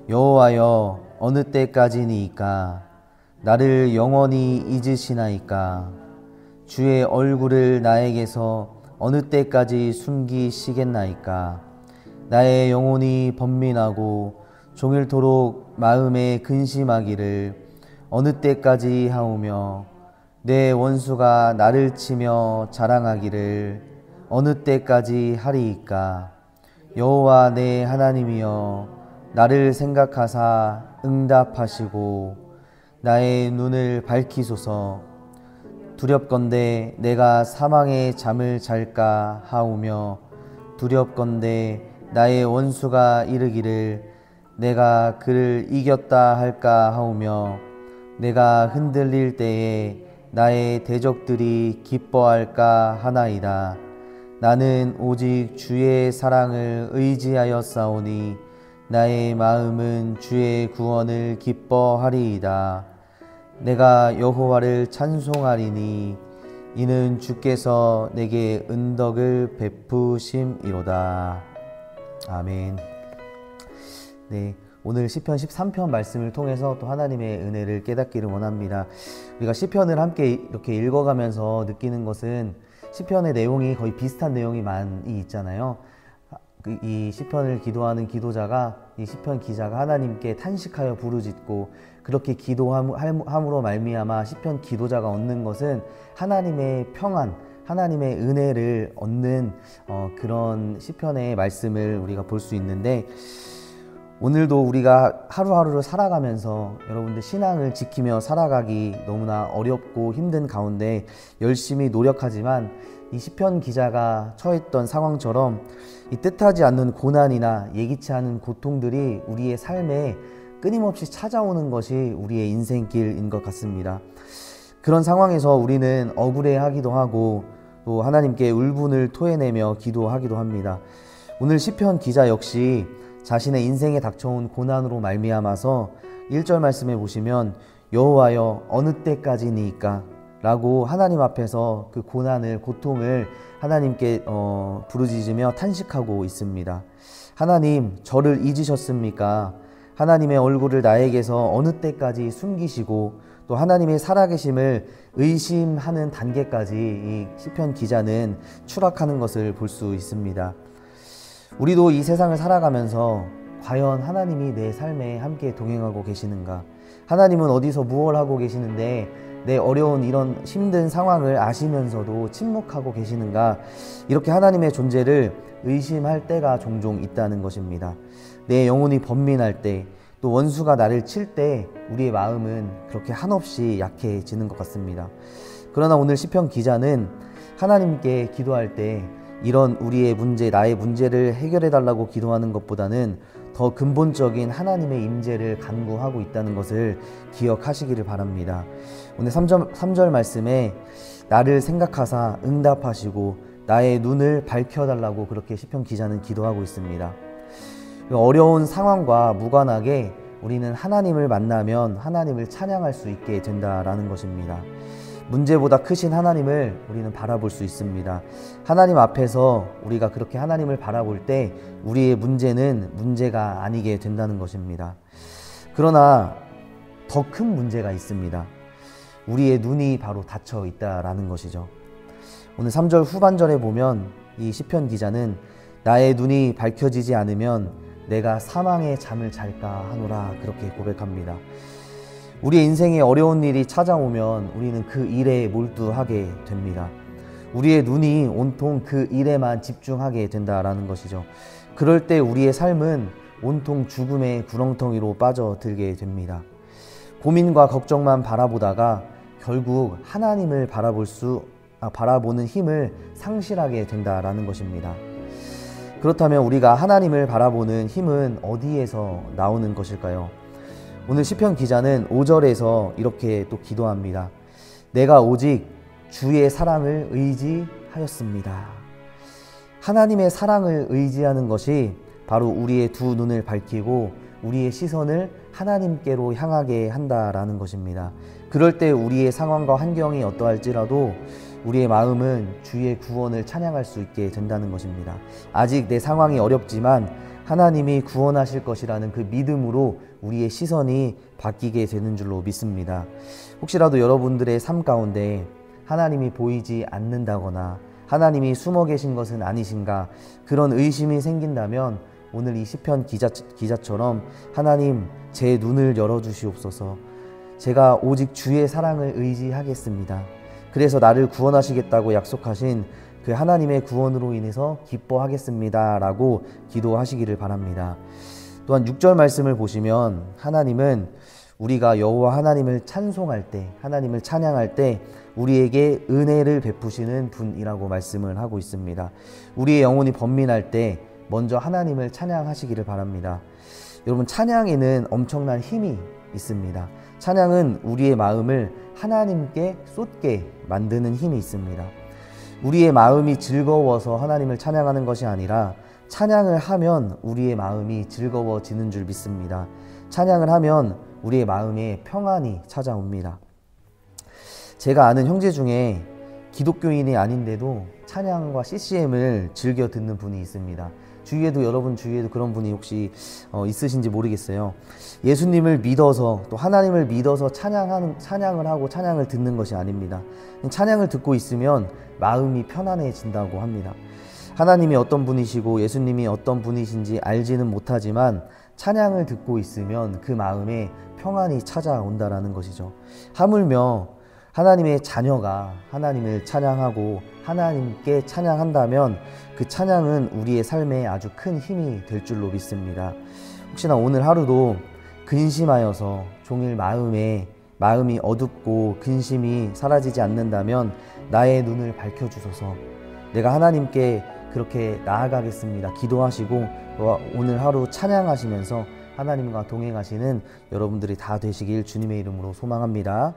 여호와여, 어느 때까지니이까? 나를 영원히 잊으시나이까? 주의 얼굴을 나에게서 어느 때까지 숨기시겠나이까? 나의 영혼이 번민하고 종일토록 마음에 근심하기를 어느 때까지 하오며, 내 원수가 나를 치며 자랑하기를 어느 때까지 하리이까? 여호와 내 하나님이여, 나를 생각하사 응답하시고 나의 눈을 밝히소서. 두렵건대 내가 사망의 잠을 잘까 하오며, 두렵건대 나의 원수가 이르기를 내가 그를 이겼다 할까 하오며, 내가 흔들릴 때에 나의 대적들이 기뻐할까 하나이다. 나는 오직 주의 사랑을 의지하였사오니 나의 마음은 주의 구원을 기뻐하리이다. 내가 여호와를 찬송하리니 이는 주께서 내게 은덕을 베푸심이로다. 아멘. 네, 오늘 시편 13편 말씀을 통해서 또 하나님의 은혜를 깨닫기를 원합니다. 우리가 시편을 함께 이렇게 읽어가면서 느끼는 것은 시편의 내용이 거의 비슷한 내용이 많이 있잖아요. 이 시편을 기도하는 기도자가, 이 시편 기자가 하나님께 탄식하여 부르짖고 그렇게 기도함으로 말미암아 시편 기도자가 얻는 것은 하나님의 평안, 하나님의 은혜를 얻는 그런 시편의 말씀을 우리가 볼 수 있는데, 오늘도 우리가 하루하루를 살아가면서 여러분들 신앙을 지키며 살아가기 너무나 어렵고 힘든 가운데 열심히 노력하지만 이 시편 기자가 처했던 상황처럼 이 뜻하지 않는 고난이나 예기치 않은 고통들이 우리의 삶에 끊임없이 찾아오는 것이 우리의 인생길인 것 같습니다. 그런 상황에서 우리는 억울해하기도 하고 또 하나님께 울분을 토해내며 기도하기도 합니다. 오늘 시편 기자 역시 자신의 인생에 닥쳐온 고난으로 말미암아서 1절 말씀에 보시면 여호와여, 어느 때까지니이까? 라고 하나님 앞에서 그 고난을, 고통을 하나님께 부르짖으며 탄식하고 있습니다. 하나님, 저를 잊으셨습니까? 하나님의 얼굴을 나에게서 어느 때까지 숨기시고 또 하나님의 살아계심을 의심하는 단계까지 이 시편 기자는 추락하는 것을 볼 수 있습니다. 우리도 이 세상을 살아가면서 과연 하나님이 내 삶에 함께 동행하고 계시는가? 하나님은 어디서 무엇을 하고 계시는데 내 어려운 이런 힘든 상황을 아시면서도 침묵하고 계시는가? 이렇게 하나님의 존재를 의심할 때가 종종 있다는 것입니다. 내 영혼이 번민할 때, 또 원수가 나를 칠 때 우리의 마음은 그렇게 한없이 약해지는 것 같습니다. 그러나 오늘 시편 기자는 하나님께 기도할 때 이런 우리의 문제, 나의 문제를 해결해 달라고 기도하는 것보다는 더 근본적인 하나님의 임재를 간구하고 있다는 것을 기억하시기를 바랍니다. 오늘 3절 말씀에 나를 생각하사 응답하시고 나의 눈을 밝혀달라고 그렇게 시편 기자는 기도하고 있습니다. 어려운 상황과 무관하게 우리는 하나님을 만나면 하나님을 찬양할 수 있게 된다라는 것입니다. 문제보다 크신 하나님을 우리는 바라볼 수 있습니다. 하나님 앞에서 우리가 그렇게 하나님을 바라볼 때 우리의 문제는 문제가 아니게 된다는 것입니다. 그러나 더 큰 문제가 있습니다. 우리의 눈이 바로 닫혀 있다라는 것이죠. 오늘 3절 후반절에 보면 이 시편 기자는 나의 눈이 밝혀지지 않으면 내가 사망의 잠을 잘까 하노라 그렇게 고백합니다. 우리의 인생에 어려운 일이 찾아오면 우리는 그 일에 몰두하게 됩니다. 우리의 눈이 온통 그 일에만 집중하게 된다라는 것이죠. 그럴 때 우리의 삶은 온통 죽음의 구렁텅이로 빠져들게 됩니다. 고민과 걱정만 바라보다가 결국 하나님을 바라보는 힘을 상실하게 된다라는 것입니다. 그렇다면 우리가 하나님을 바라보는 힘은 어디에서 나오는 것일까요? 오늘 시편 기자는 5절에서 이렇게 또 기도합니다. 내가 오직 주의 사랑을 의지하였습니다. 하나님의 사랑을 의지하는 것이 바로 우리의 두 눈을 밝히고 우리의 시선을 하나님께로 향하게 한다라는 것입니다. 그럴 때 우리의 상황과 환경이 어떠할지라도 우리의 마음은 주의 구원을 찬양할 수 있게 된다는 것입니다. 아직 내 상황이 어렵지만 하나님이 구원하실 것이라는 그 믿음으로 우리의 시선이 바뀌게 되는 줄로 믿습니다. 혹시라도 여러분들의 삶 가운데 하나님이 보이지 않는다거나 하나님이 숨어 계신 것은 아니신가 그런 의심이 생긴다면 오늘 이 시편 기자처럼 하나님 제 눈을 열어주시옵소서. 제가 오직 주의 사랑을 의지하겠습니다. 그래서 나를 구원하시겠다고 약속하신 그 하나님의 구원으로 인해서 기뻐하겠습니다 라고 기도하시기를 바랍니다. 또한 6절 말씀을 보시면 하나님은 우리가 여호와 하나님을 찬송할 때, 하나님을 찬양할 때 우리에게 은혜를 베푸시는 분이라고 말씀을 하고 있습니다. 우리의 영혼이 번민할 때 먼저 하나님을 찬양하시기를 바랍니다. 여러분, 찬양에는 엄청난 힘이 있습니다. 찬양은 우리의 마음을 하나님께 쏟게 만드는 힘이 있습니다. 우리의 마음이 즐거워서 하나님을 찬양하는 것이 아니라 찬양을 하면 우리의 마음이 즐거워지는 줄 믿습니다. 찬양을 하면 우리의 마음에 평안이 찾아옵니다. 제가 아는 형제 중에 기독교인이 아닌데도 찬양과 CCM을 즐겨 듣는 분이 있습니다. 여러분 주위에도 그런 분이 혹시 있으신지 모르겠어요. 예수님을 믿어서 또 하나님을 믿어서 찬양을 하고 찬양을 듣는 것이 아닙니다. 찬양을 듣고 있으면 마음이 편안해진다고 합니다. 하나님이 어떤 분이시고 예수님이 어떤 분이신지 알지는 못하지만 찬양을 듣고 있으면 그 마음에 평안이 찾아온다라는 것이죠. 하물며 하나님의 자녀가 하나님을 찬양하고 하나님께 찬양한다면 그 찬양은 우리의 삶에 아주 큰 힘이 될 줄로 믿습니다. 혹시나 오늘 하루도 근심하여서 종일 마음이 어둡고 근심이 사라지지 않는다면 나의 눈을 밝혀주소서. 내가 하나님께 그렇게 나아가겠습니다. 기도하시고 오늘 하루 찬양하시면서 하나님과 동행하시는 여러분들이 다 되시길 주님의 이름으로 소망합니다.